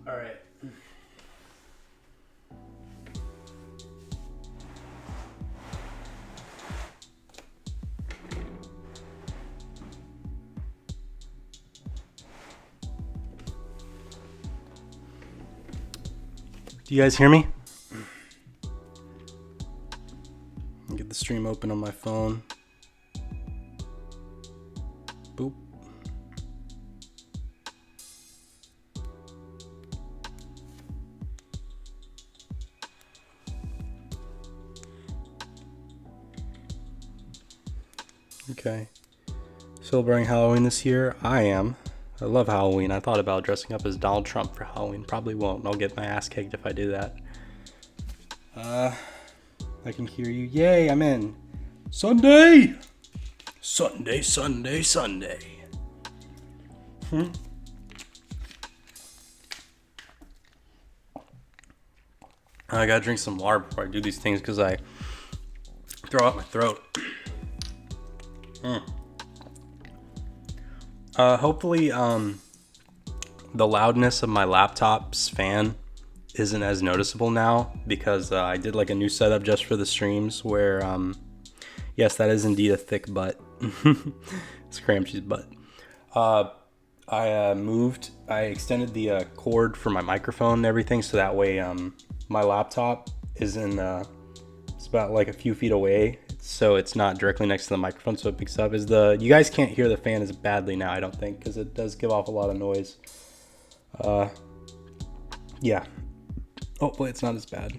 All right. Do you guys hear me? Get the stream open on my phone. Boop. Okay. Celebrating Halloween this year? I am. I love Halloween. I thought about dressing up as Donald Trump for Halloween. Probably won't. I'll get my ass kicked if I do that. I can hear you. Yay, I'm in. Sunday! Sunday, Sunday, Sunday. I gotta drink some water before I do these things because I throw out my throat. Hopefully, the loudness of my laptop's fan isn't as noticeable now because I did like a new setup just for the streams where, yes, that is indeed a thick butt. It's Cramshi's butt. I extended the cord for my microphone and everything so that way my laptop is it's about like a few feet away, so it's not directly next to the microphone, so it picks up. You guys can't hear the fan as badly now, I don't think, because it does give off a lot of noise. Yeah. Hopefully it's not as bad.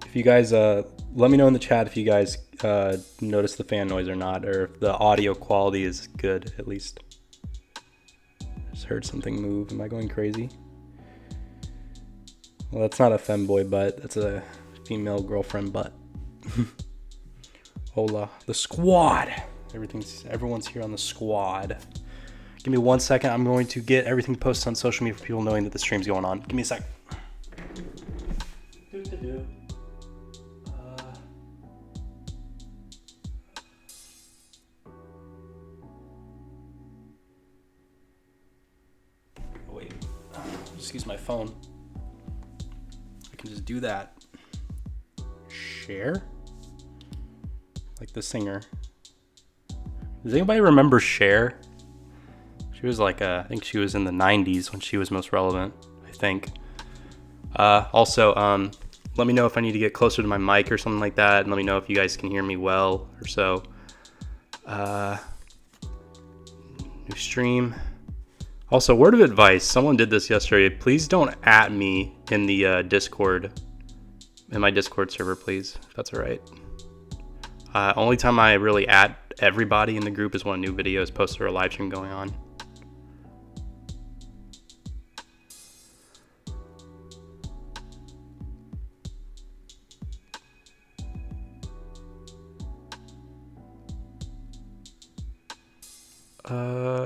If you guys, let me know in the chat if you guys notice the fan noise or not, or if the audio quality is good, at least. Just heard something move. Am I going crazy? Well, that's not a femboy butt. That's a female girlfriend butt. Hola. The squad. Everyone's here on the squad. Give me 1 second. I'm going to get everything posted on social media for people knowing that the stream's going on. Give me a sec. Wait. Just use my phone. I can just do that. Cher? Like the singer. Does anybody remember Cher? She was like, I think she was in the 90s when she was most relevant, I think. Also, let me know if I need to get closer to my mic or something like that, and let me know if you guys can hear me well or so. New stream. Also, word of advice, someone did this yesterday. Please don't @ me in the Discord, in my Discord server, please, if that's all right. Only time I really @ everybody in the group is when a new video is posted or a live stream going on.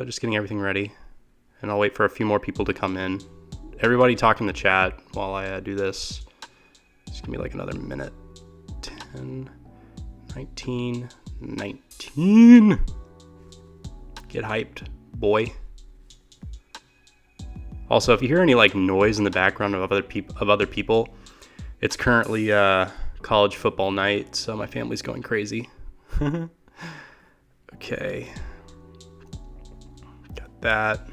Just getting everything ready, and I'll wait for a few more people to come in. Everybody talk in the chat while I do this. Just give me like another minute. 10, 19, 19. Get hyped, boy. Also, if you hear any like noise in the background of other people, it's currently college football night, so my family's going crazy. Okay. Got that.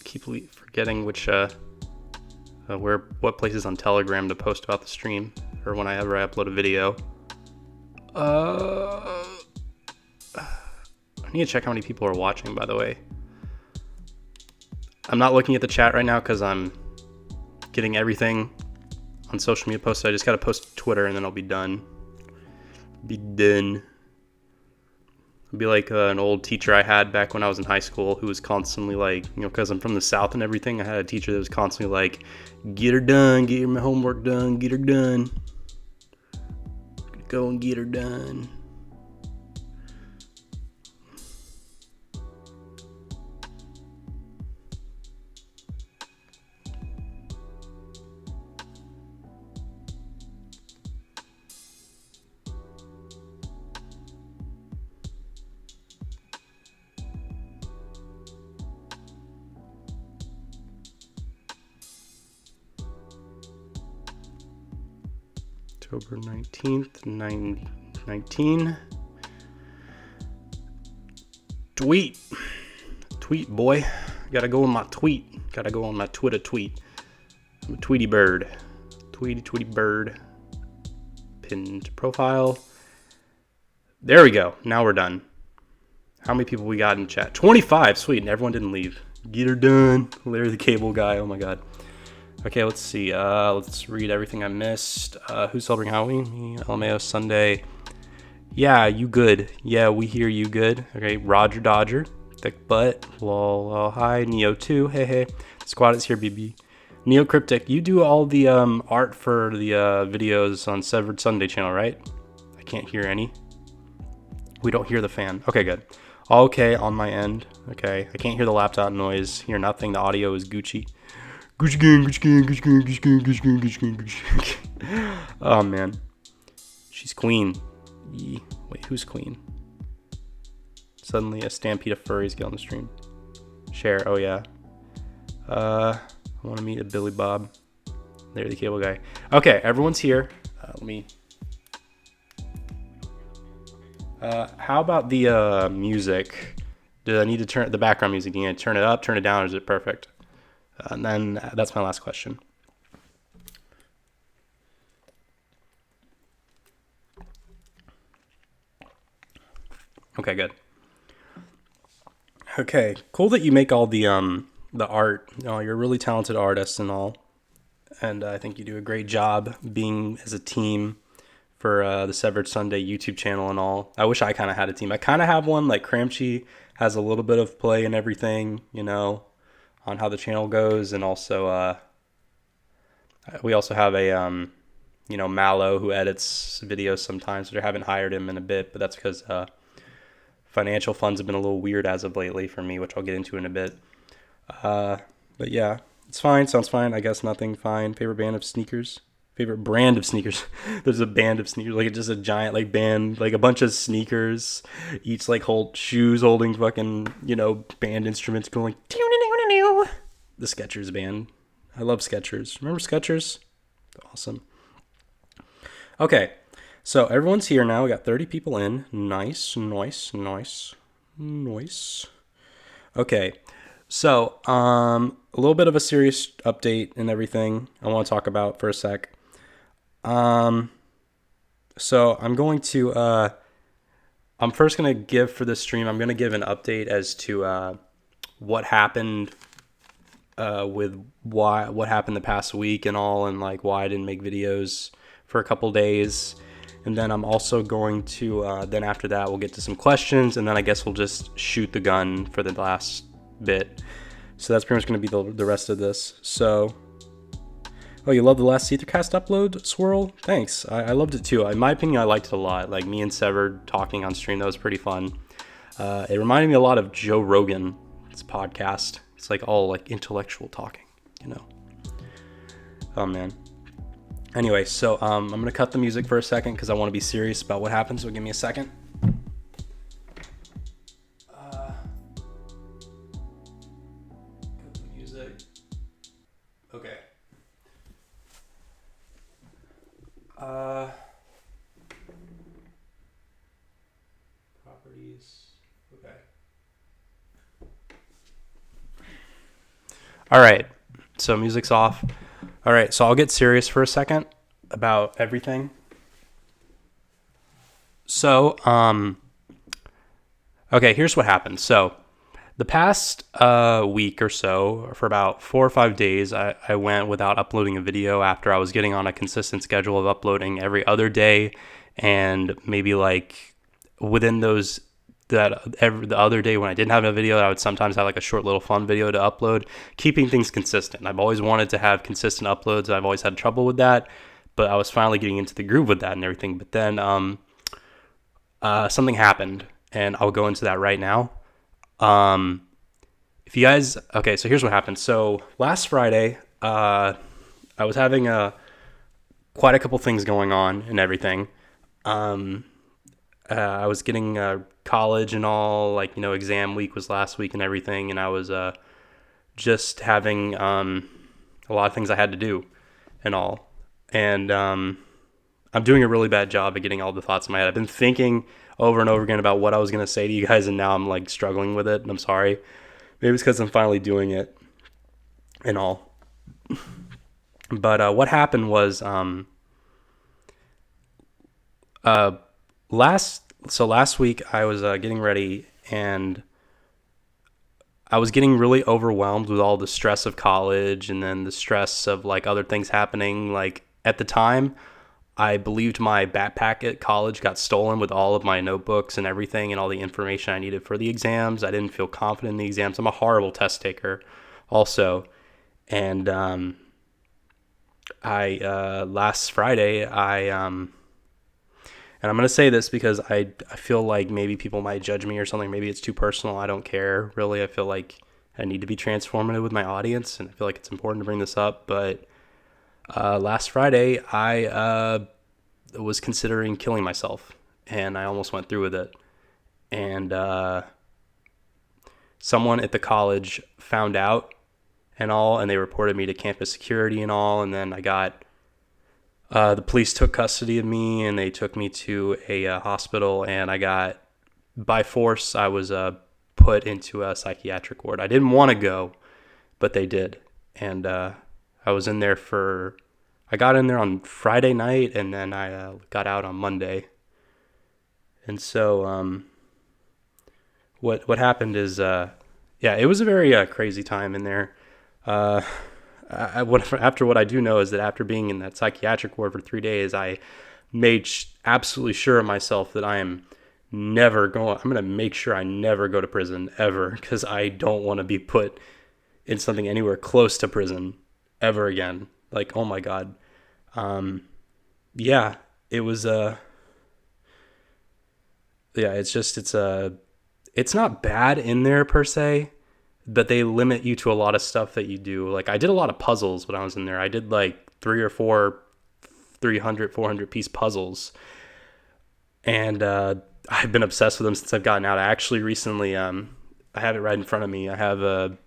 Keep forgetting which what places on Telegram to post about the stream or whenever I upload a video. I need to check how many people are watching, by the way. I'm not looking at the chat right now because I'm getting everything on social media posted. I just gotta post Twitter and then I'll be done. I'd be like an old teacher I had back when I was in high school who was constantly like, you know, because I'm from the South and everything, I had a teacher that was constantly like, get her done, get your homework done, get her done. Go and get her done. October 19th, 19. Tweet, boy. Gotta go on my tweet. Gotta go on my Twitter tweet. I'm a Tweety bird. Tweety bird. Pinned profile. There we go. Now we're done. How many people we got in chat? 25. Sweet. And everyone didn't leave. Get her done. Larry the Cable Guy. Oh my god. Okay, let's see. Let's read everything I missed. Who's celebrating Halloween? Me, LMAO Sunday. Yeah, you good. Yeah, we hear you good. Okay, Roger Dodger. Thick butt. Lol. Hi, Neo 2. Hey. Squad is here, BB. Neo Cryptic, you do all the art for the videos on Severed Sunday channel, right? I can't hear any. We don't hear the fan. Okay, good. All okay on my end. Okay, I can't hear the laptop noise. Hear nothing. The audio is Gucci. Gucci gang. Oh, man. She's queen. Wait, who's queen? Suddenly a stampede of furries get on the stream. Share. Oh, yeah. I want to meet a Billy Bob. There, the Cable Guy. Okay, everyone's here. Let me... how about the music? Do I need to turn the background music? Do you need to turn it up, turn it down, or is it perfect? And then that's my last question. Okay, good. Okay, cool that you make all the art. You know, you're a really talented artist and all, and I think you do a great job being as a team for the Severed Sunday YouTube channel and all. I wish I kind of had a team. I kind of have one. Like Cramchi has a little bit of play and everything, you know, on how the channel goes, and also we also have a you know, Mallow who edits videos sometimes, but I haven't hired him in a bit, but that's because financial funds have been a little weird as of lately for me, which I'll get into in a bit. But yeah, it's fine. Sounds fine. I guess nothing. Fine. Favorite band of sneakers? Favorite brand of sneakers? There's a band of sneakers, like just a giant like band, like a bunch of sneakers, each like shoes holding fucking, you know, band instruments going like the Skechers band. I love Skechers. Remember Skechers? Awesome. Okay. So everyone's here now. We got 30 people in. Nice. Okay. So, a little bit of a serious update and everything I want to talk about for a sec. So I'm going to, I'm first going to give for this stream, I'm going to give an update as to, what happened, with what happened the past week and all, and like why I didn't make videos for a couple days. And then I'm also going to, then after that, we'll get to some questions, and then I guess we'll just shoot the gun for the last bit. So that's pretty much going to be the rest of this. So, oh, you love the last Ethercast upload, Swirl? Thanks. I loved it too. In my opinion, I liked it a lot. Like me and Severed talking on stream, that was pretty fun. It reminded me a lot of Joe Rogan's podcast. It's like all like intellectual talking, you know. Oh man. Anyway, so I'm going to cut the music for a second because I want to be serious about what happened, so give me a second. Cut the music. Okay. Properties. Okay. All right. So music's off. All right, so I'll get serious for a second about everything. So, okay, here's what happened. So, the past week or so, for about 4 or 5 days, I went without uploading a video after I was getting on a consistent schedule of uploading every other day, and maybe like within those the other day when I didn't have a video, I would sometimes have like a short little fun video to upload, keeping things consistent. I've always wanted to have consistent uploads. I've always had trouble with that, but I was finally getting into the groove with that and everything. But then something happened, and I'll go into that right now. If you guys, okay, so here's what happened. So last Friday, I was having quite a couple things going on and everything. I was getting college and all, like, exam week was last week and everything, and I was just having a lot of things I had to do and all. And I'm doing a really bad job at getting all the thoughts in my head. I've been thinking over and over again about what I was going to say to you guys, and now I'm like struggling with it, and I'm sorry. Maybe it's because I'm finally doing it and all. But what happened was last week I was getting ready, and I was getting really overwhelmed with all the stress of college and then the stress of like other things happening. Like at the time, I believed my backpack at college got stolen with all of my notebooks and everything and all the information I needed for the exams. I didn't feel confident in the exams. I'm a horrible test taker also. And last Friday, and I'm going to say this because I feel like maybe people might judge me or something. Maybe it's too personal. I don't care, really. I feel like I need to be transformative with my audience, and I feel like it's important to bring this up. But last Friday, I was considering killing myself, and I almost went through with it. And someone at the college found out and all, and they reported me to campus security and all, and then I got... the police took custody of me, and they took me to a hospital, and I got, by force, I was put into a psychiatric ward. I didn't want to go, but they did. And I got in there on Friday night, and then I got out on Monday. And so what happened is, it was a very crazy time in there. After what I do know is that after being in that psychiatric ward for 3 days, I made absolutely sure of myself that I'm going to make sure I never go to prison ever, because I don't want to be put in something anywhere close to prison ever again. Like, oh my God. It was, it's not bad in there per se, but they limit you to a lot of stuff that you do. Like, I did a lot of puzzles when I was in there. I did like 300 or 400 piece puzzles. And I've been obsessed with them since I've gotten out. I actually recently, I have it right in front of me. I have a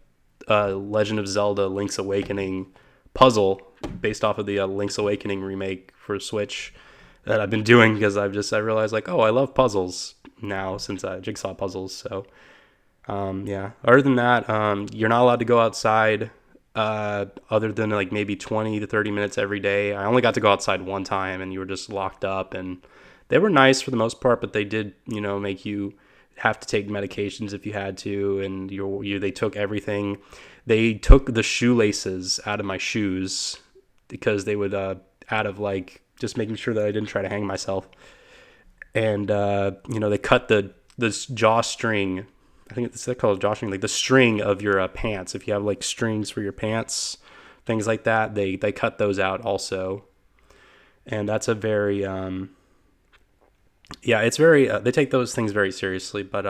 Legend of Zelda Link's Awakening puzzle based off of the Link's Awakening remake for Switch that I've been doing because I realized like, oh, I love puzzles now since jigsaw puzzles. So other than that, you're not allowed to go outside other than like maybe 20 to 30 minutes every day. I only got to go outside one time, and you were just locked up, and they were nice for the most part, but they did, make you have to take medications if you had to, and they took everything. They took the shoelaces out of my shoes because they would out of like just making sure that I didn't try to hang myself. And they cut the jawstring. I think it's called jawstring, like the string of your pants. If you have like strings for your pants, things like that, they cut those out also. And that's a very it's very they take those things very seriously. But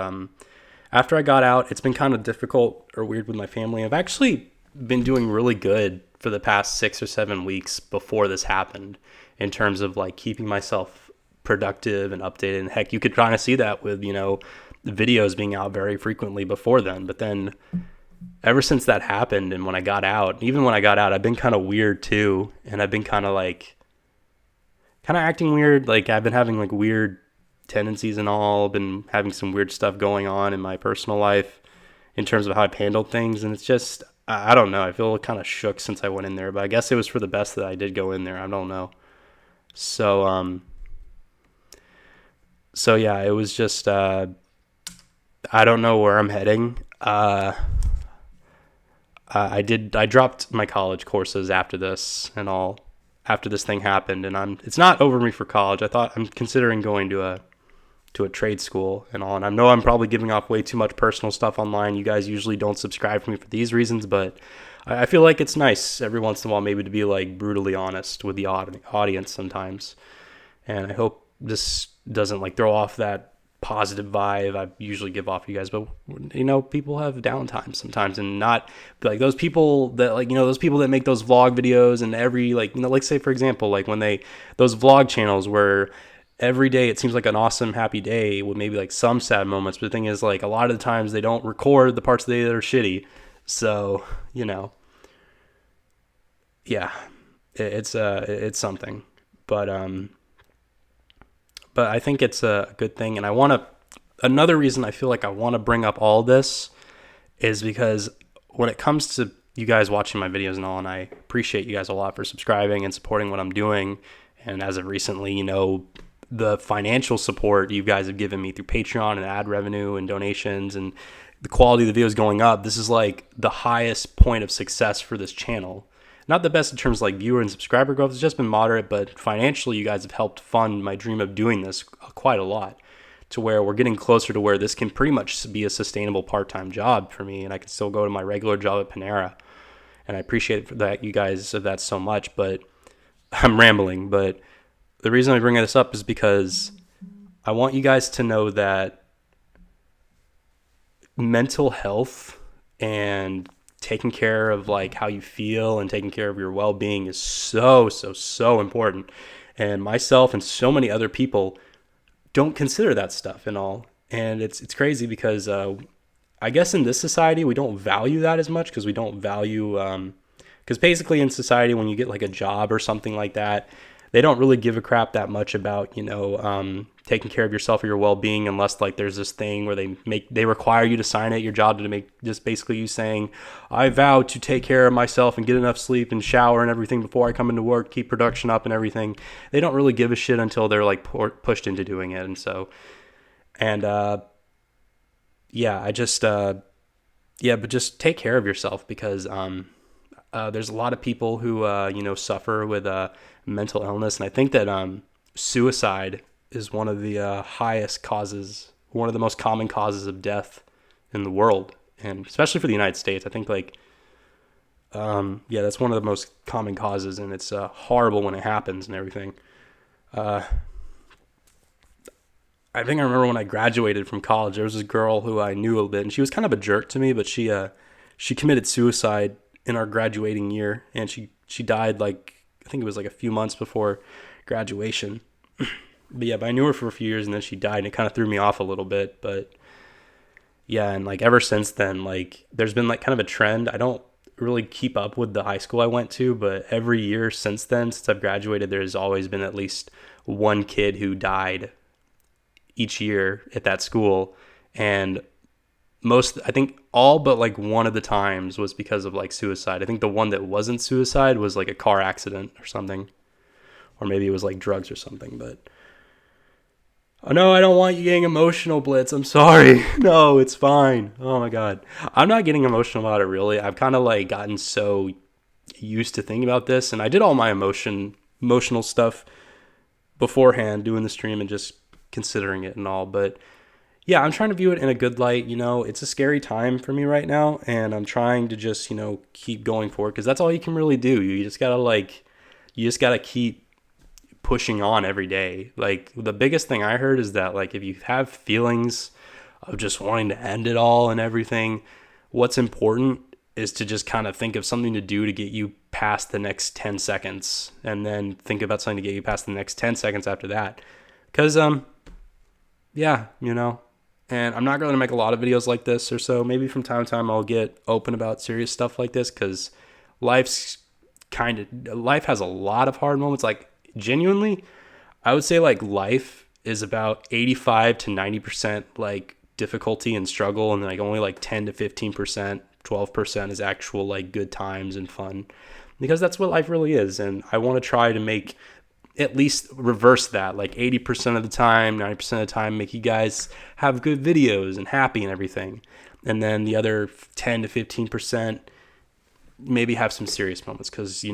after I got out, it's been kind of difficult or weird with my family. I've actually been doing really good for the past 6 or 7 weeks before this happened in terms of like keeping myself productive and updated. And heck, you could kind of see that with the videos being out very frequently before then. But then ever since that happened, and when I got out, I've been kind of weird too. And I've been kind of acting weird. Like I've been having like weird tendencies and all, been having some weird stuff going on in my personal life in terms of how I've handled things. And it's just, I don't know. I feel kind of shook since I went in there, but I guess it was for the best that I did go in there. I don't know. So it was just, I don't know where I'm heading. I dropped my college courses after this and all, after this thing happened, and it's not over me for college. I'm considering going to to a trade school and all. And I know I'm probably giving off way too much personal stuff online. You guys usually don't subscribe for me for these reasons, but I feel like it's nice every once in a while maybe to be like brutally honest with the audience sometimes. And I hope this doesn't like throw off that positive vibe I usually give off you guys, but people have downtime sometimes, and not like those people that those people that make those vlog videos and every like say for example like when those vlog channels where every day it seems like an awesome happy day with maybe like some sad moments, but the thing is like a lot of the times they don't record the parts of the day that are shitty. So yeah, it's something, but I think it's a good thing. And another reason I feel like I want to bring up all this is because when it comes to you guys watching my videos and all, and I appreciate you guys a lot for subscribing and supporting what I'm doing. And as of recently, the financial support you guys have given me through Patreon and ad revenue and donations and the quality of the videos going up, this is like the highest point of success for this channel. Not the best in terms of like viewer and subscriber growth. It's just been moderate, but financially you guys have helped fund my dream of doing this quite a lot, to where we're getting closer to where this can pretty much be a sustainable part-time job for me, and I can still go to my regular job at Panera. And I appreciate that you guys of that so much, but I'm rambling. But the reason I bring this up is because I want you guys to know that mental health and taking care of like how you feel and taking care of your well-being is so important. And myself and so many other people don't consider that stuff and all. And it's crazy because I guess in this society we don't value that as much, because we don't value because basically in society when you get like a job or something like that, they don't really give a crap that much about taking care of yourself or your well-being, unless like there's this thing where they require you to sign it, your job, to make just basically you saying, I vow to take care of myself and get enough sleep and shower and everything before I come into work, keep production up and everything. They don't really give a shit until they're like pushed into doing it. And so I just but just take care of yourself, because there's a lot of people who suffer with mental illness, and I think that suicide is one of the highest causes, one of the most common causes of death in the world, and especially for the United States. I think that's one of the most common causes, and it's horrible when it happens and everything. I think I remember when I graduated from college, there was this girl who I knew a little bit, and she was kind of a jerk to me, but she committed suicide in our graduating year, and she died I think it was like a few months before graduation. But I knew her for a few years, and then she died, and it kind of threw me off a little bit. But yeah, and ever since then, there's been kind of a trend. I don't really keep up with the high school I went to, but every year since then, since I've graduated, there's always been at least one kid who died each year at that school. And I think all but one of the times was because of suicide. I think the one that wasn't suicide was a car accident or something, or maybe it was drugs or something. But oh no, I don't want you getting emotional, Blitz. I'm sorry. No, it's fine. Oh my God, I'm not getting emotional about it really. I've kind of gotten so used to thinking about this, and I did all my emotional stuff beforehand, doing the stream and just considering it and all. But yeah, I'm trying to view it in a good light. It's a scary time for me right now, and I'm trying to just, keep going forward, because that's all you can really do. You just gotta keep pushing on every day. The biggest thing I heard is that if you have feelings of just wanting to end it all and everything, what's important is to just kind of think of something to do to get you past the next 10 seconds, and then think about something to get you past the next 10 seconds after that. Because and I'm not going to make a lot of videos like this or so. Maybe from time to time I'll get open about serious stuff like this, because life has a lot of hard moments. Genuinely, I would say life is about 85 to 90% difficulty and struggle, and only 10 to 15%, 12% is actual good times and fun, because that's what life really is. And I want to try to make at least reverse that, 80% of the time, 90% of the time, make you guys have good videos and happy and everything. And then the other 10 to 15% maybe have some serious moments, because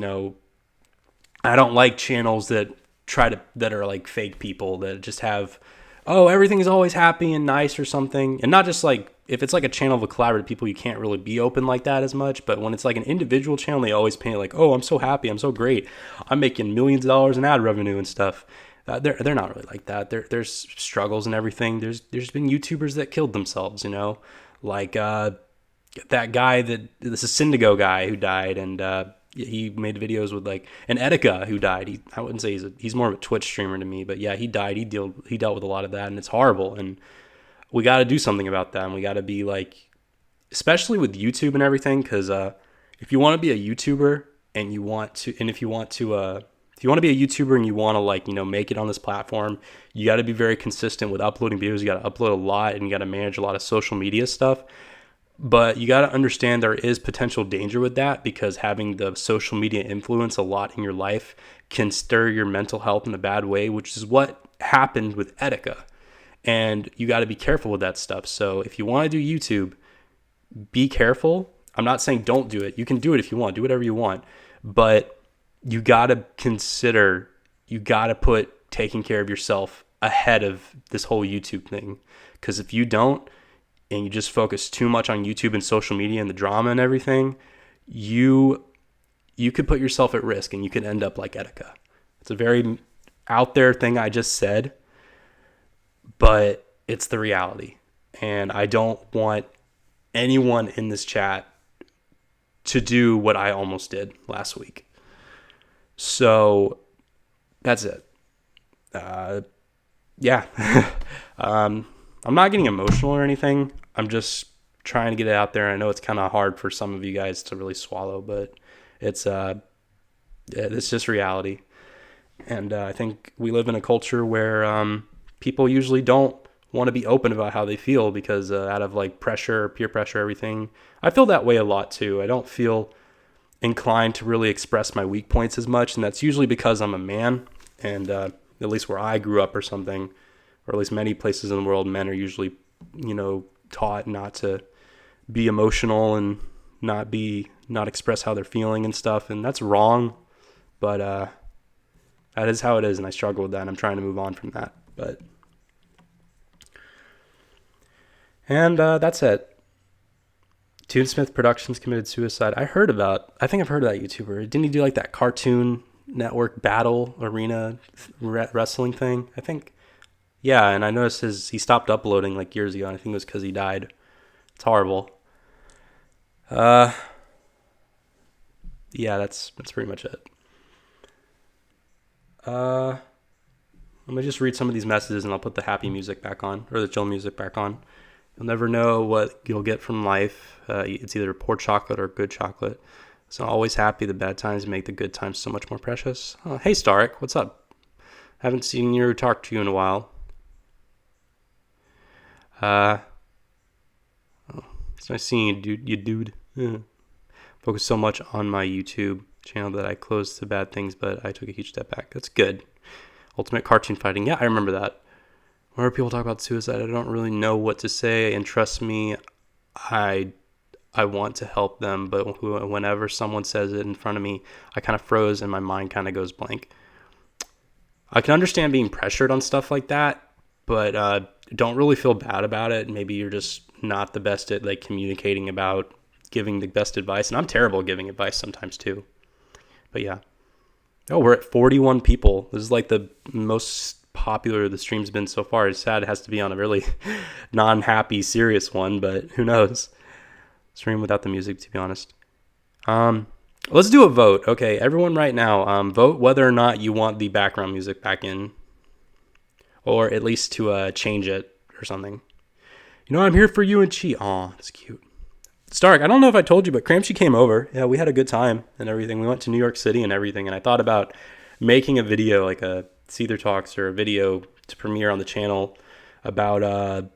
I don't like channels that are fake people that just have oh, everything is always happy and nice or something. And not just like, if it's like a channel of a collaborative people, you can't really be open like that as much. But when it's like an individual channel, they always paint like, oh, I'm so happy, I'm so great, I'm making millions of dollars in ad revenue and stuff. They're not really like that. There's struggles and everything. There's been YouTubers that killed themselves, you know, like that guy this is Syndigo guy who died, and he made videos with like an Etika who died. I wouldn't say he's more of a Twitch streamer to me, but yeah, he died. He dealt with a lot of that, and it's horrible. And we got to do something about that. And we got to be like, especially with YouTube and everything, because if you want to be a YouTuber and you want to, and if you want to be a YouTuber and you want to like, you know, make it on this platform, you got to be very consistent with uploading videos. You got to upload a lot, and you got to manage a lot of social media stuff. But you got to understand there is potential danger with that, because having the social media influence a lot in your life can stir your mental health in a bad way, which is what happened with Etika. And you got to be careful with that stuff. So if you want to do YouTube, be careful. I'm not saying don't do it. You can do it if you want. Do whatever you want. But you got to consider, you got to put taking care of yourself ahead of this whole YouTube thing. Because if you don't, and you just focus too much on YouTube and social media and the drama and everything, you could put yourself at risk, and you could end up like Etika. It's a very out there thing I just said, but it's the reality. And I don't want anyone in this chat to do what I almost did last week. So that's it. Yeah. I'm not getting emotional or anything. I'm just trying to get it out there. I know it's kind of hard for some of you guys to really swallow, but it's just reality. And I think we live in a culture where people usually don't want to be open about how they feel, because out of like pressure, peer pressure, everything. I feel that way a lot too. I don't feel inclined to really express my weak points as much, and that's usually because I'm a man, and at least where I grew up or something, or at least many places in the world, men are usually, you know, taught not to be emotional and not express how they're feeling and stuff. And that's wrong, but that is how it is. And I struggle with that, and I'm trying to move on from that. And that's it. Toonsmith Productions committed suicide. I think I've heard of that YouTuber. Didn't he do like that Cartoon Network battle arena wrestling thing? I think. Yeah, and I noticed he stopped uploading like years ago, and I think it was because he died. It's horrible. Yeah, that's pretty much it. Let me just read some of these messages, and I'll put the happy music back on, or the chill music back on. You'll never know what you'll get from life. It's either poor chocolate or good chocolate. It's not always happy. The bad times make the good times so much more precious. Oh, hey, Stark, what's up? Haven't seen you or talked to you in a while. It's nice seeing you, dude. Yeah. Focus so much on my YouTube channel that I closed to bad things, but I took a huge step back. That's good. Ultimate cartoon fighting. Yeah, I remember that. Whenever people talk about suicide, I don't really know what to say, and trust me, I want to help them, but whenever someone says it in front of me, I kind of froze and my mind kind of goes blank. I can understand being pressured on stuff like that, but don't really feel bad about it. Maybe you're just not the best at like communicating about giving the best advice, and I'm terrible at giving advice sometimes too. But yeah. Oh, we're at 41 people. This is like the most popular the stream's been so far. It's sad it has to be on a really non-happy, serious one, but who knows? Stream without the music, to be honest. Let's do a vote. Okay, everyone right now, vote whether or not you want the background music back in, or at least to change it or something. You know, I'm here for you and Chi. Aw, that's cute. Stark, I don't know if I told you, but Cramshy came over. Yeah, we had a good time and everything. We went to New York City and everything, and I thought about making a video, like a Seether Talks or a video to premiere on the channel about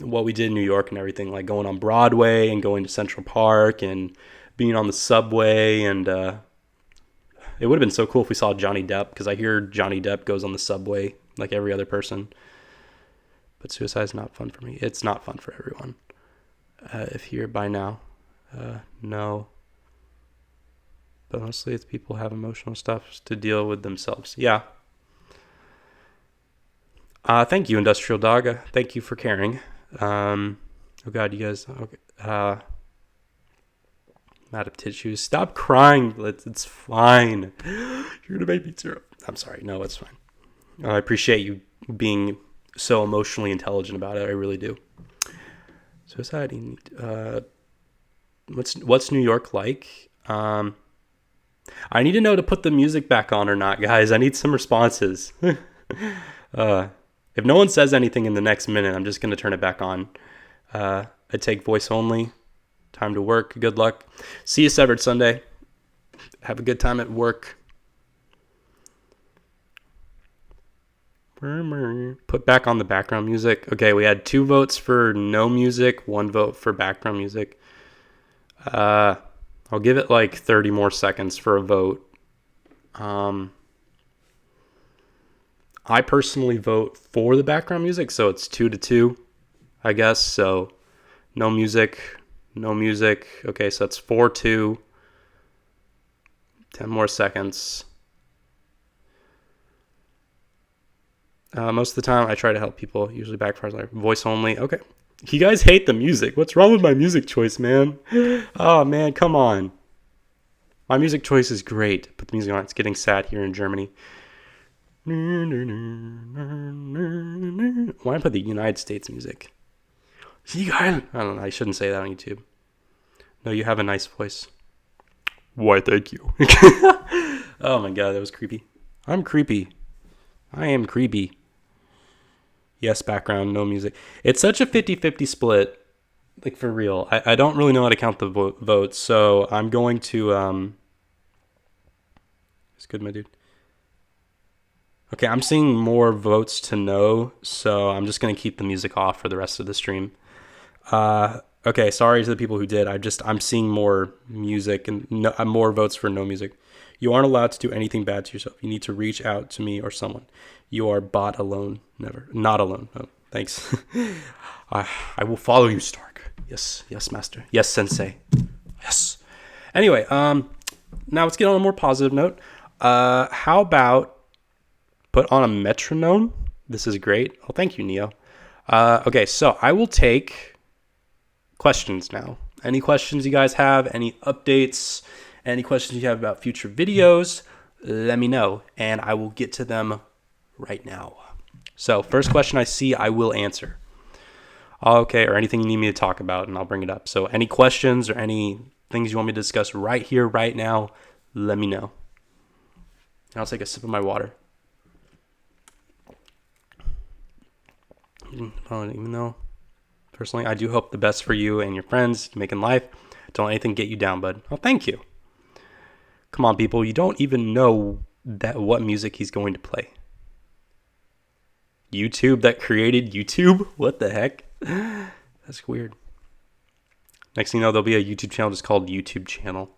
what we did in New York and everything, like going on Broadway and going to Central Park and being on the subway. And it would have been so cool if we saw Johnny Depp, because I hear Johnny Depp goes on the subway like every other person. But suicide is not fun for me. It's not fun for everyone. If you're by now, no. But mostly it's people have emotional stuff to deal with themselves. Yeah. Thank you, Industrial Dog. Thank you for caring. Oh God, you guys. Okay. Out of tissues. Stop crying. It's fine. You're gonna make me tear up. I'm sorry. No, it's fine. I appreciate you being so emotionally intelligent about it. I really do. Society. What's New York like? I need to know to put the music back on or not, guys. I need some responses. If no one says anything in the next minute, I'm just gonna turn it back on. I take voice only. Time to work. Good luck. See you Severed Sunday. Have a good time at work. Put back on the background music. Okay, we had 2 votes for no music, 1 vote for background music. I'll give it like 30 more seconds for a vote. I personally vote for the background music, so it's 2-2, I guess. So no music. Okay, so that's 4-2. 10 more seconds. Most of the time, I try to help people. Usually backfires like voice only. Okay. You guys hate the music. What's wrong with my music choice, man? Oh, man, come on. My music choice is great. Put the music on. It's getting sad here in Germany. Why don't I put the United States music? I don't know. I shouldn't say that on YouTube. No, you have a nice voice. Why, thank you. Oh my God, that was creepy. I'm creepy. I am creepy. Yes, background, no music. It's such a 50-50 split. Like, for real. I don't really know how to count the votes, so I'm going to... It's good, my dude. Okay, I'm seeing more votes to no, so I'm just going to keep the music off for the rest of the stream. Okay, sorry to the people who did. I'm seeing more music and more votes for no music. You aren't allowed to do anything bad to yourself. You need to reach out to me or someone. You are bot alone. Never. Not alone. Oh, thanks. I will follow you, Stark. Yes, master. Yes, sensei. Yes. Anyway, now let's get on a more positive note. How about put on a metronome? This is great. Oh, thank you, Neo. Okay, so I will take questions now. Any questions you guys have? Any updates? Any questions you have about future videos? Let me know, and I will get to them right now. So, first question I see, I will answer. Okay, or anything you need me to talk about, and I'll bring it up. So, any questions or any things you want me to discuss right here, right now, let me know. And I'll take a sip of my water. Even though, personally, I do hope the best for you and your friends making life. Don't let anything get you down, bud. Oh, thank you. Come on, people. You don't even know what music he's going to play. YouTube that created YouTube? What the heck? That's weird. Next thing you know, there'll be a YouTube channel just called YouTube Channel.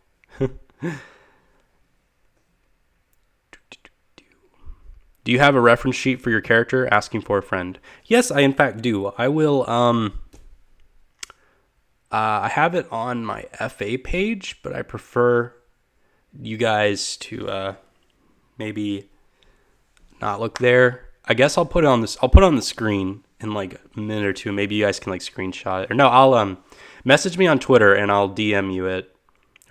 Do you have a reference sheet for your character? Asking for a friend. Yes, I in fact do. I will, I have it on my FA page, but I prefer you guys to maybe not look there. I guess I'll put it on this. I'll put it on the screen in like a minute or two. Maybe you guys can like screenshot it. Or no, I'll message me on Twitter and I'll DM you it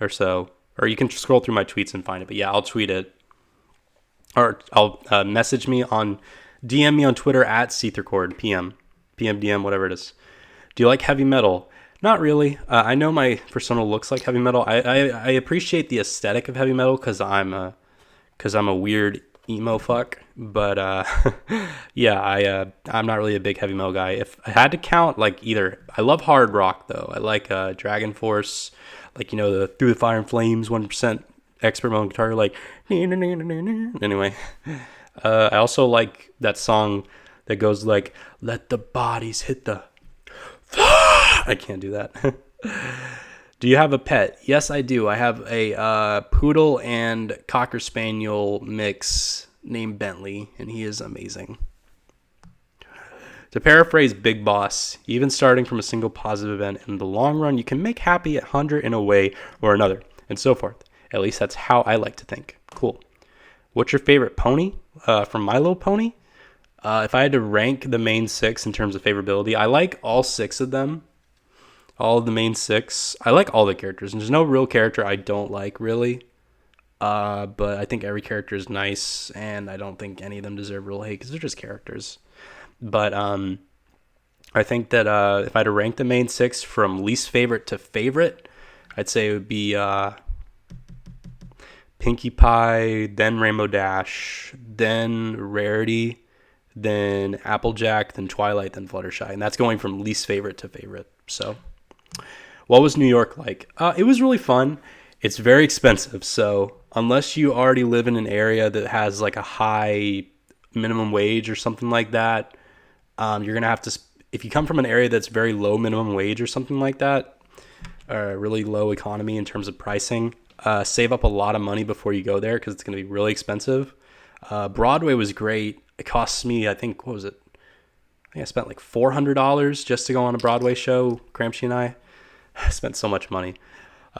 or so. Or you can scroll through my tweets and find it. But yeah, I'll tweet it. Or I'll message me on, DM me on Twitter at Cethercord, PM, DM, whatever it is. Do you like heavy metal? Not really. I know my persona looks like heavy metal. I appreciate the aesthetic of heavy metal because I'm a weird emo fuck. But yeah, I'm not really a big heavy metal guy. If I had to count, like either I love hard rock though. I like Dragon Force, like the Through the Fire and Flames, 1% expert mode guitar, like anyway. I also like that song that goes like, let the bodies hit the I can't do that. Do you have a pet? Yes, I do. I have a poodle and cocker spaniel mix named Bentley, and he is amazing. To paraphrase Big Boss, even starting from a single positive event in the long run, you can make happy 100 in a way or another, and so forth. At least that's how I like to think. Cool. What's your favorite pony? From My Little Pony? If I had to rank the main 6 in terms of favorability, I like all 6 of them. All of the main 6. I like all the characters. And there's no real character I don't like, really. But I think every character is nice, and I don't think any of them deserve real hate because they're just characters. But I think that if I had to rank the main 6 from least favorite to favorite, I'd say it would be Pinkie Pie, then Rainbow Dash, then Rarity, then Applejack, then Twilight, then Fluttershy. And that's going from least favorite to favorite. So, what was New York like? It was really fun. It's very expensive. So, unless you already live in an area that has like a high minimum wage or something like that, you're going to have to, if you come from an area that's very low minimum wage or something like that, or really low economy in terms of pricing, save up a lot of money before you go there because it's going to be really expensive. Broadway was great. It costs me, I think, what was it? I think I spent like $400 just to go on a Broadway show. Gramsci and I spent so much money.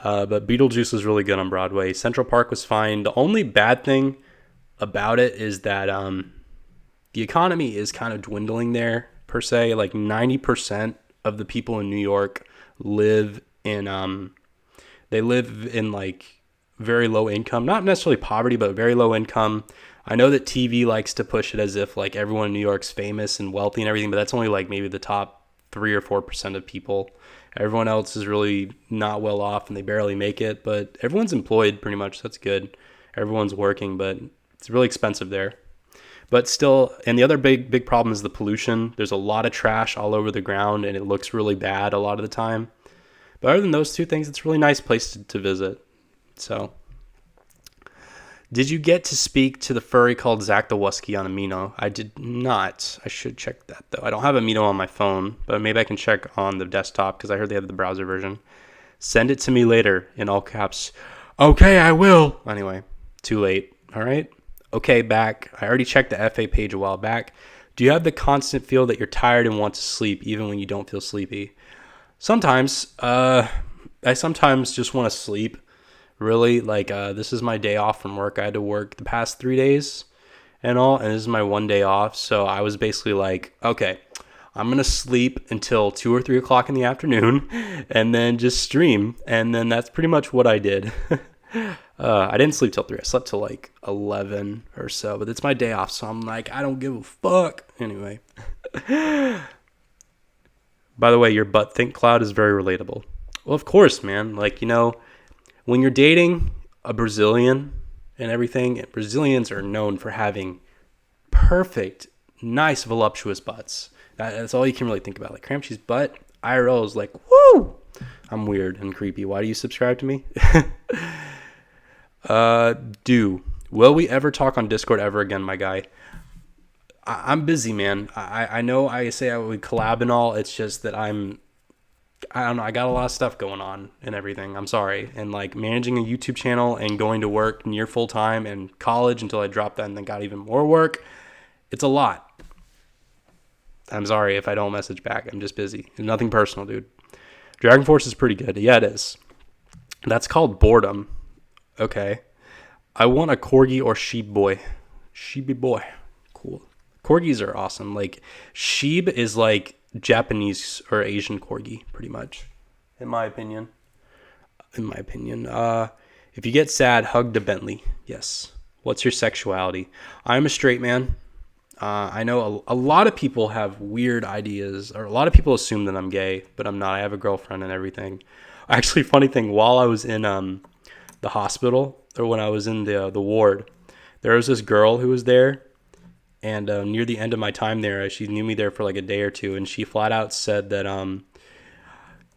But Beetlejuice was really good on Broadway. Central Park was fine. The only bad thing about it is that the economy is kind of dwindling there, per se. Like 90% of the people in New York live in like very low income, not necessarily poverty, but very low income. I know that TV likes to push it as if like everyone in New York's famous and wealthy and everything, but that's only like maybe the top 3 or 4% of people. Everyone else is really not well off and they barely make it, but everyone's employed pretty much. That's good. Everyone's working, but it's really expensive there. But still, and the other big problem is the pollution. There's a lot of trash all over the ground and it looks really bad a lot of the time. But other than those 2 things, it's a really nice place to visit. So, did you get to speak to the furry called Zach the Wusky on Amino? I did not. I should check that, though. I don't have Amino on my phone, but maybe I can check on the desktop because I heard they have the browser version. Send it to me later in all caps. Okay, I will. Anyway, too late. All right? Okay, back. I already checked the FA page a while back. Do you have the constant feel that you're tired and want to sleep even when you don't feel sleepy? Sometimes. I sometimes just want to sleep. Really, like this is my day off from work. I had to work the past 3 days and all, and this is my 1 day off. So I was basically like, okay, I'm going to sleep until 2 or 3 o'clock in the afternoon and then just stream. And then that's pretty much what I did. I didn't sleep till 3. I slept till like 11 or so, but it's my day off. So I'm like, I don't give a fuck. Anyway. By the way, your butt think cloud is very relatable. Well, of course, man. Like, when you're dating a Brazilian and everything, Brazilians are known for having perfect, nice, voluptuous butts. That's all you can really think about. Like Cramshi's butt, IRL is like, woo! I'm weird and creepy. Why do you subscribe to me? Will we ever talk on Discord ever again, my guy? I'm busy, man. I know I say I would collab and all. It's just that I don't know. I got a lot of stuff going on and everything. I'm sorry. And like managing a YouTube channel and going to work near full time and college until I dropped that and then got even more work. It's a lot. I'm sorry if I don't message back. I'm just busy. Nothing personal, dude. Dragon Force is pretty good. Yeah, it is. That's called boredom. Okay. I want a corgi or sheep boy. Sheepy boy. Cool. Corgis are awesome. Like sheep is like Japanese or Asian corgi, pretty much, in my opinion. If you get sad, hug the Bentley. Yes. What's your sexuality? I'm a straight man. I know a lot of people have weird ideas, or a lot of people assume that I'm gay, but I'm not. I have a girlfriend and everything. Actually, funny thing, while I was in the hospital, or when I was in the ward, there was this girl who was there. And near the end of my time there, she knew me there for like a day or two, and she flat out said that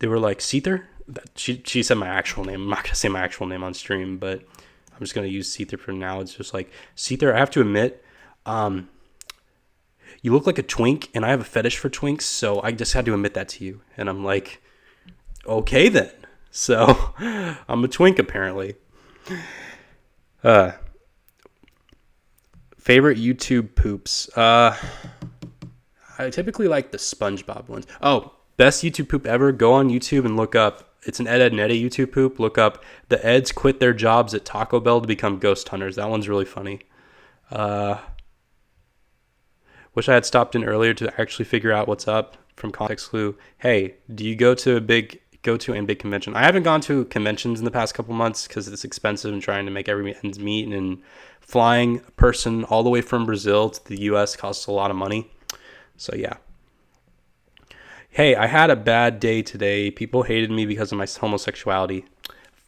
they were like, Seether? She said my actual name. I'm not going to say my actual name on stream, but I'm just going to use Seether for now. It's just like, Seether, I have to admit, you look like a twink, and I have a fetish for twinks, so I just had to admit that to you. And I'm like, okay then. So I'm a twink, apparently. Favorite YouTube poops. I typically like the SpongeBob ones. Oh, best YouTube poop ever. Go on YouTube and look up. It's an Ed, Edd, and Eddy YouTube poop. Look up the Eds quit their jobs at Taco Bell to become ghost hunters. That one's really funny. Wish I had stopped in earlier to actually figure out what's up. From Context Clue. Hey, do you go to a big convention? I haven't gone to conventions in the past couple months because it's expensive and trying to make every ends meet, and flying a person all the way from Brazil to the US costs a lot of money. So yeah. Hey, I had a bad day today. People hated me because of my homosexuality.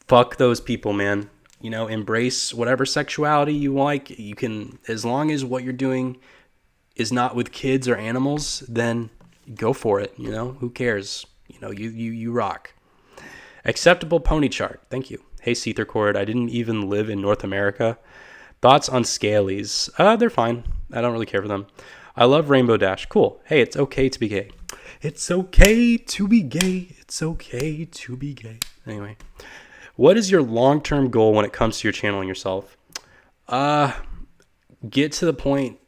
Fuck those people, man. You know, embrace whatever sexuality you like. You can, as long as what you're doing is not with kids or animals, then go for it. You know, who cares? You know, you rock. Acceptable pony chart. Thank you. Hey, Seethercord. I didn't even live in North America. Thoughts on scalies? They're fine. I don't really care for them. I love Rainbow Dash. Cool. Hey, it's okay to be gay. It's okay to be gay. It's okay to be gay. Anyway, what is your long-term goal when it comes to your channel and yourself? Get to the point.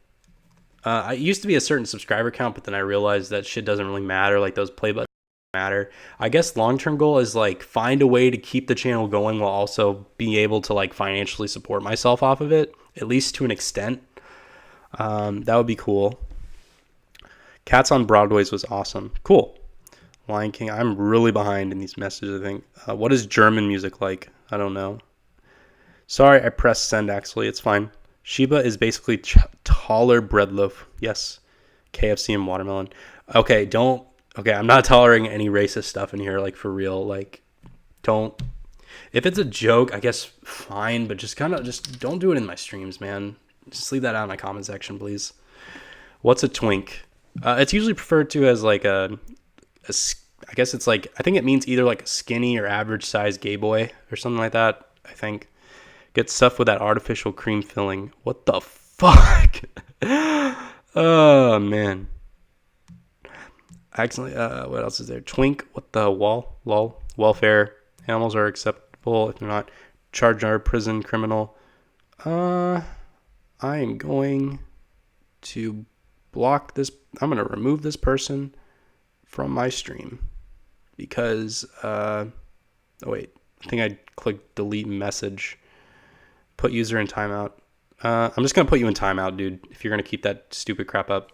I used to be a certain subscriber count, but then I realized that shit doesn't really matter. Like those play buttons matter. I guess long-term goal is like find a way to keep the channel going while also being able to like financially support myself off of it, at least to an extent. That would be cool. Cats on Broadways was awesome. Cool. Lion King. I'm really behind in these messages, I think. What is German music like? I don't know. Sorry, I pressed send, actually. It's fine. Sheba is basically taller bread loaf. Yes. KFC and watermelon. Okay, I'm not tolerating any racist stuff in here, like, for real. Like, don't. If it's a joke, I guess fine, but just don't do it in my streams, man. Just leave that out in my comment section, please. What's a twink? It's usually referred to as like I guess it's like, I think it means either like a skinny or average size gay boy or something like that. I think get stuff with that artificial cream filling. What the fuck? Oh man. Actually, what else is there? Twink. What the lol. Welfare. Animals are acceptable if they're not charged or prison criminal. I am going to block this. I'm going to remove this person from my stream because, oh wait, I think I clicked delete message, put user in timeout. I'm just going to put you in timeout, dude, if you're going to keep that stupid crap up.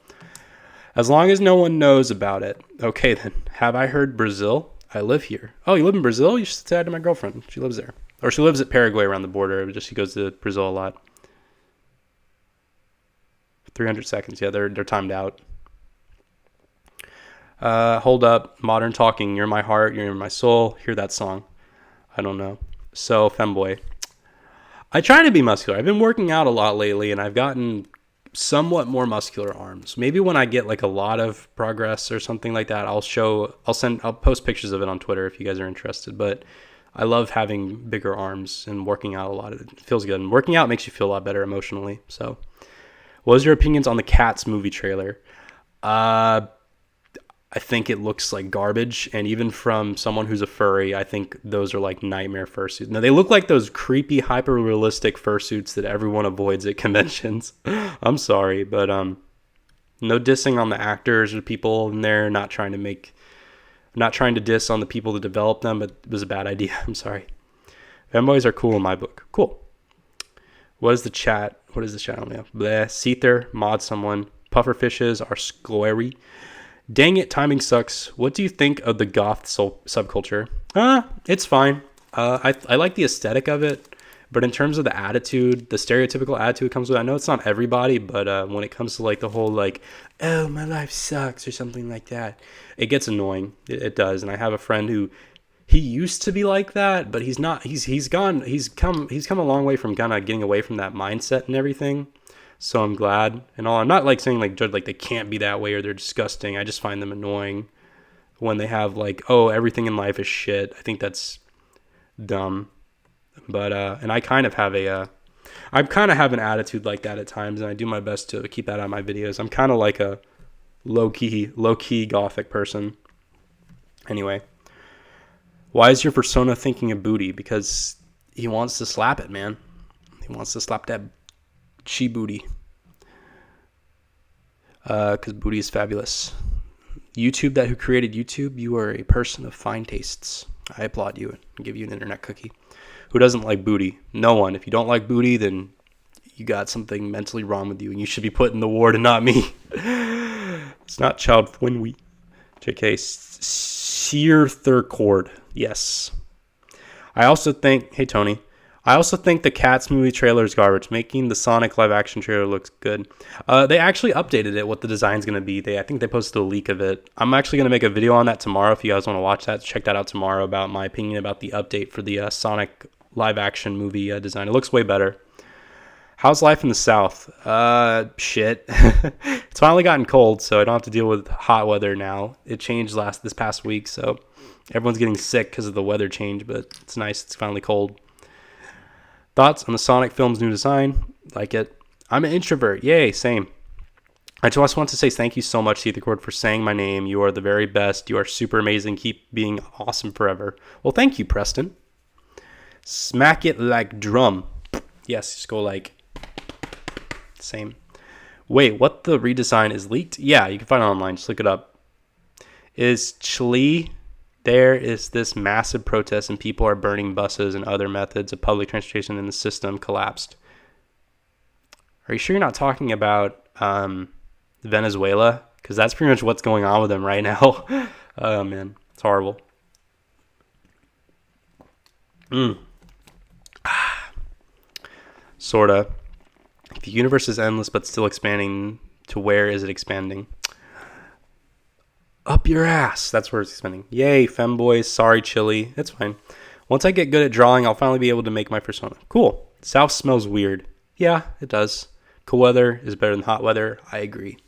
As long as no one knows about it. Okay then. Have I heard Brazil? I live here. Oh, you live in Brazil? You should say hi to my girlfriend. She lives there. Or she lives at Paraguay around the border. She goes to Brazil a lot. 300 seconds. Yeah, they're timed out. Hold up. Modern talking. You're my heart. You're in my soul. Hear that song. I don't know. So, femboy. I try to be muscular. I've been working out a lot lately, and I've gotten somewhat more muscular arms. Maybe when I get like a lot of progress or something like that, I'll post pictures of it on Twitter if you guys are interested. But I love having bigger arms and working out a lot. It feels good. And working out makes you feel a lot better emotionally. So, what was your opinions on the Cats movie trailer? I think it looks like garbage, and even from someone who's a furry, I think those are like nightmare fursuits. Now, they look like those creepy, hyper-realistic fursuits that everyone avoids at conventions. I'm sorry, but no dissing on the actors or people in there, not trying to diss on the people that developed them, but it was a bad idea. I'm sorry. Femboys are cool in my book. Cool. What is the chat? What is the chat on there? Bleh. Seether, mod someone. Pufferfishes are scary. Dang it, timing sucks. What do you think of the goth subculture? It's fine. I like the aesthetic of it, but in terms of the attitude, the stereotypical attitude it comes with, I know it's not everybody, but when it comes to like the whole like, oh, my life sucks or something like that, it gets annoying. It does. And I have a friend who, he used to be like that, but he's not. He's come a long way from kind of getting away from that mindset and everything. So I'm glad and all. I'm not like saying like judge like they can't be that way or they're disgusting. I just find them annoying when they have like, oh, everything in life is shit. I think that's dumb. But and I kind of have an attitude like that at times, and I do my best to keep that out of my videos. I'm kind of like a low key gothic person. Anyway, why is your persona thinking of booty? Because he wants to slap it, man. He wants to slap that chi booty. Because booty is fabulous. YouTube, that who created YouTube, you are a person of fine tastes. I applaud you and give you an internet cookie. Who doesn't like booty? No one. If you don't like booty, then you got something mentally wrong with you and you should be put in the ward and not me. It's not child friendly. JK, Sear third chord. Yes. I also think, hey Tony, I also think the Cats movie trailer is garbage, making the Sonic live action trailer looks good. They actually updated it, what the design's going to be. I think they posted a leak of it. I'm actually going to make a video on that tomorrow. If you guys want to watch that, check that out tomorrow about my opinion about the update for the Sonic live action movie design. It looks way better. How's life in the South? Shit. It's finally gotten cold, so I don't have to deal with hot weather now. It changed this past week, so everyone's getting sick because of the weather change, but it's nice. It's finally cold. Thoughts on the Sonic film's new design? Like it. I'm an introvert. Yay, same. I just want to say thank you so much, Ethercord, for saying my name. You are the very best. You are super amazing. Keep being awesome forever. Well, thank you, Preston. Smack it like drum. Yes, just go like... Same. Wait, what? The redesign is leaked? Yeah, you can find it online. Just look it up. Is Chile... There is this massive protest and people are burning buses and other methods of public transportation and the system collapsed. Are you sure you're not talking about Venezuela? Because that's pretty much what's going on with them right now. Oh, man. It's horrible. Sorta. The universe is endless but still expanding. To where is it expanding? Up your ass. That's where it's expanding. Yay, femboys. Sorry, Chili. It's fine. Once I get good at drawing, I'll finally be able to make my persona. Cool. South smells weird. Yeah, it does. Cool weather is better than hot weather. I agree.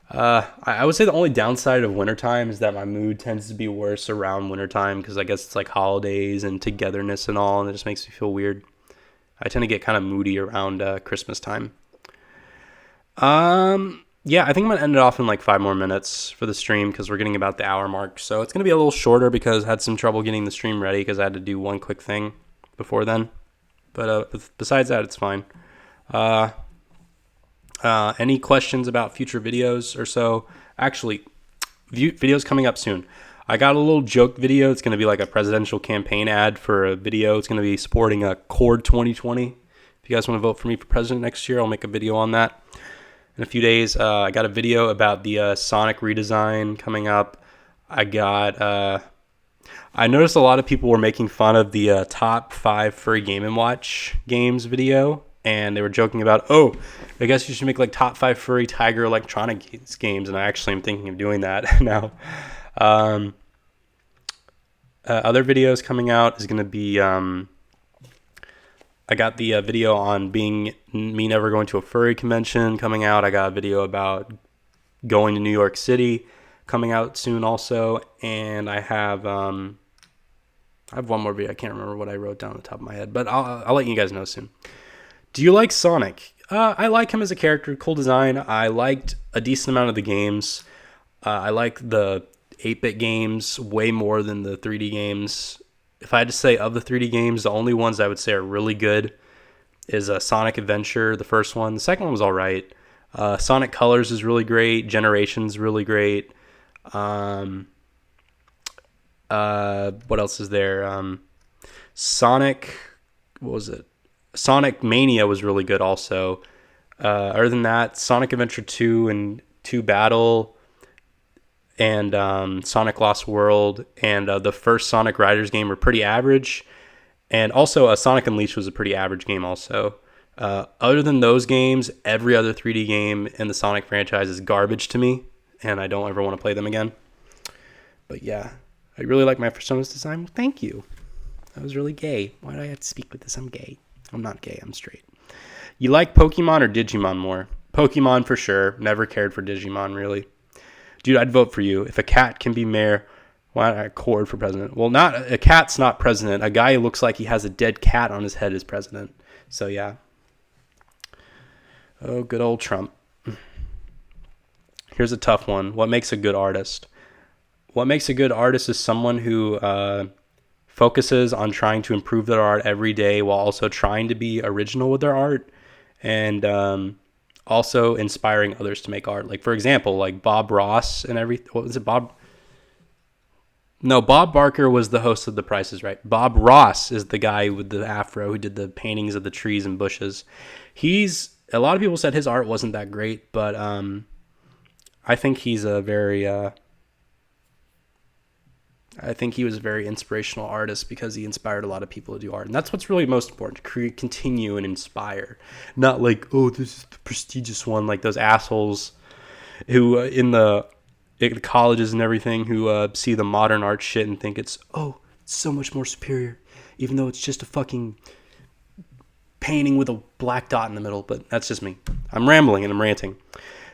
I would say the only downside of wintertime is that my mood tends to be worse around wintertime because I guess it's like holidays and togetherness and all, and it just makes me feel weird. I tend to get kind of moody around Christmas time. Yeah, I think I'm going to end it off in like 5 more minutes for the stream because we're getting about the hour mark. So it's going to be a little shorter because I had some trouble getting the stream ready because I had to do one quick thing before then. But besides that, it's fine. Any questions about future videos or so? Actually, videos coming up soon. I got a little joke video. It's going to be like a presidential campaign ad for a video. It's going to be supporting a Cord 2020. If you guys want to vote for me for president next year, I'll make a video on that. In a few days, I got a video about the Sonic redesign coming up. I noticed a lot of people were making fun of the top 5 Furry Game & Watch games video, and they were joking about, oh, I guess you should make like top 5 Furry Tiger Electronic games, and I actually am thinking of doing that now. Other videos coming out is going to be... I got the video on me never going to a furry convention coming out. I got a video about going to New York City coming out soon also. And I have one more video. I can't remember what I wrote down on the top of my head, but I'll let you guys know soon. Do you like Sonic? I like him as a character. Cool design. I liked a decent amount of the games. I like the 8-bit games way more than the 3D games. If I had to say of the 3D games, the only ones I would say are really good is Sonic Adventure, the first one. The second one was all right. Sonic Colors is really great. Generations really great. What else is there? Sonic, what was it? Sonic Mania was really good also. Other than that, Sonic Adventure 2 and 2 Battle and Sonic Lost World and the first Sonic Riders game were pretty average. And also Sonic Unleashed was a pretty average game also. Other than those games, every other 3D game in the Sonic franchise is garbage to me, and I don't ever want to play them again. But yeah, I really like my persona's design. Thank you. That was really gay. Why do I have to speak with this? I'm gay. I'm not gay. I'm straight. You like Pokemon or Digimon more? Pokemon for sure. Never cared for Digimon, really. Dude, I'd vote for you. If a cat can be mayor, why not Cord for president? Well, not a cat's not president. A guy who looks like he has a dead cat on his head is president. So, yeah. Oh, good old Trump. Here's a tough one. What makes a good artist? What makes a good artist is someone who focuses on trying to improve their art every day while also trying to be original with their art and also inspiring others to make art. Like, for example, like Bob Ross and everything. What was it? No, Bob Barker was the host of The Price is Right. Bob Ross is the guy with the afro who did the paintings of the trees and bushes. A lot of people said his art wasn't that great, but I think he's a very I think he was a very inspirational artist because he inspired a lot of people to do art. And that's what's really most important, to create, continue, and inspire. Not like, oh, this is the prestigious one, like those assholes who in the colleges and everything who see the modern art shit and think it's so much more superior, even though it's just a fucking painting with a black dot in the middle. But that's just me. I'm rambling and I'm ranting.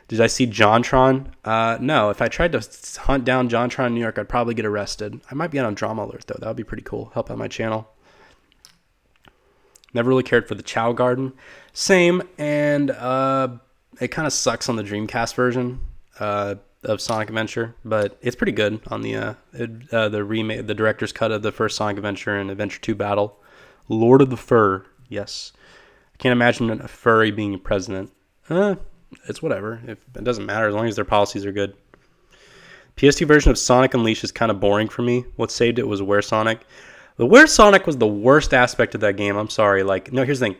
Did I see JonTron? No. If I tried to hunt down JonTron in New York, I'd probably get arrested. I might be on Drama Alert, though. That would be pretty cool. Help out my channel. Never really cared for the Chow Garden. Same, and it kind of sucks on the Dreamcast version of Sonic Adventure, but it's pretty good on the remake, the director's cut of the first Sonic Adventure and Adventure 2 Battle. Lord of the Fur, yes. I can't imagine a furry being a president. It's whatever. It doesn't matter as long as their policies are good. PS2 version of Sonic Unleashed is kind of boring for me. What saved it was Where Sonic. The Where Sonic was the worst aspect of that game. I'm sorry. No, here's the thing.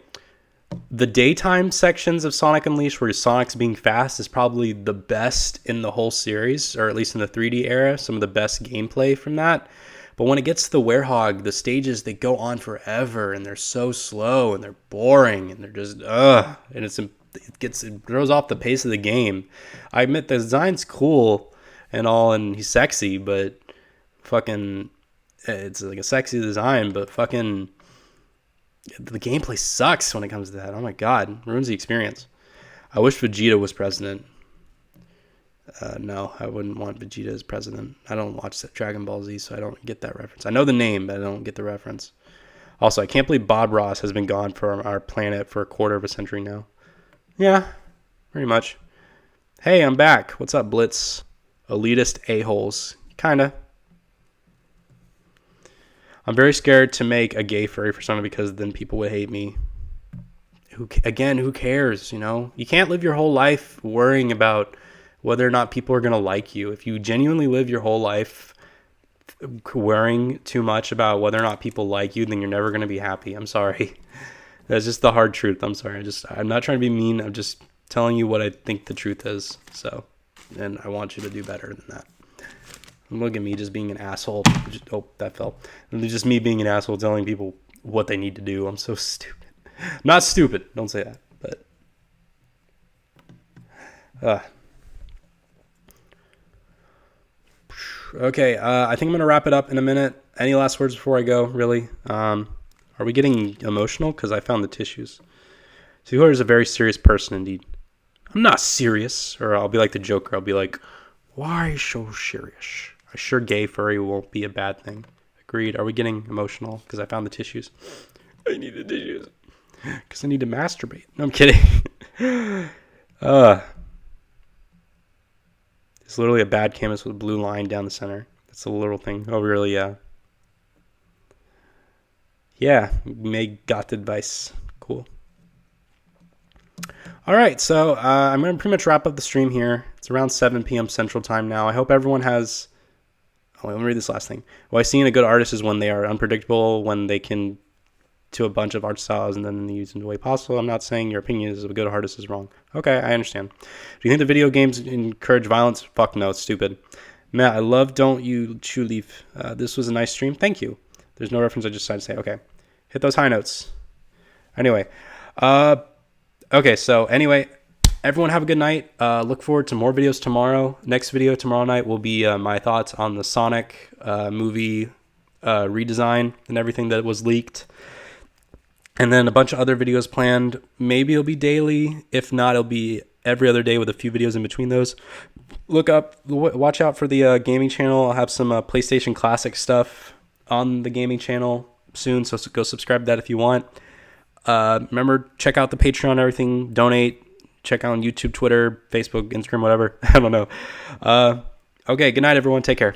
The daytime sections of Sonic Unleashed where Sonic's being fast is probably the best in the whole series, or at least in the 3D era. Some of the best gameplay from that. But when it gets to the Werehog, the stages, they go on forever, and they're so slow, and they're boring, and they're just, and it throws off the pace of the game. I admit the design's cool and all, and he's sexy, but fucking, it's like a sexy design, but fucking, the gameplay sucks when it comes to that. Oh my god, ruins the experience. I wish Vegeta was president. No, I wouldn't want Vegeta as president. I don't watch Dragon Ball Z, so I don't get that reference. I know the name, but I don't get the reference. Also, I can't believe Bob Ross has been gone from our planet for a quarter of a century now. Yeah, pretty much. Hey, I'm back. What's up, Blitz? Elitist a-holes. Kinda. I'm very scared to make a gay furry persona because then people would hate me. Who cares, you know? You can't live your whole life worrying about whether or not people are going to like you. If you genuinely live your whole life worrying too much about whether or not people like you, then you're never going to be happy. I'm sorry. That's just the hard truth. I'm sorry. I'm not trying to be mean. I'm just telling you what I think the truth is. So, and I want you to do better than that. And look at me just being an asshole. That fell. And just me being an asshole telling people what they need to do. I'm so stupid. Not stupid. Don't say that. But okay, I think I'm going to wrap it up in a minute. Any last words before I go, really? Are we getting emotional? Because I found the tissues. Suhor is a very serious person indeed. I'm not serious. Or I'll be like the Joker. I'll be like, why so serious? A sure gay furry won't be a bad thing. Agreed. Are we getting emotional? Because I found the tissues. I need the tissues. Because I need to masturbate. No, I'm kidding. It's literally a bad canvas with a blue line down the center. That's a little thing. Oh, really? Yeah. Yeah. Meg got advice. Cool. All right. So I'm going to pretty much wrap up the stream here. It's around 7 p.m. Central Time now. I hope everyone has... Oh, let me read this last thing. What I see in a good artist is when they are unpredictable, when they can to a bunch of art styles and then use them in the way possible. I'm not saying your opinion as a good artist is wrong. Okay, I understand. Do you think the video games encourage violence? Fuck no, it's stupid. Matt, I love Don't You Chew Leaf. This was a nice stream. Thank you. There's no reference. I just decided to say, okay. Hit those high notes. Anyway. Okay, so anyway, everyone have a good night. Look forward to more videos tomorrow. Next video tomorrow night will be my thoughts on the Sonic movie redesign and everything that was leaked. And then a bunch of other videos planned. Maybe it'll be daily. If not, it'll be every other day with a few videos in between those. Watch out for the gaming channel. I'll have some PlayStation Classic stuff on the gaming channel soon, so go subscribe to that if you want. Remember, check out the Patreon and everything. Donate. Check out on YouTube, Twitter, Facebook, Instagram, whatever. I don't know. Okay, good night, everyone. Take care.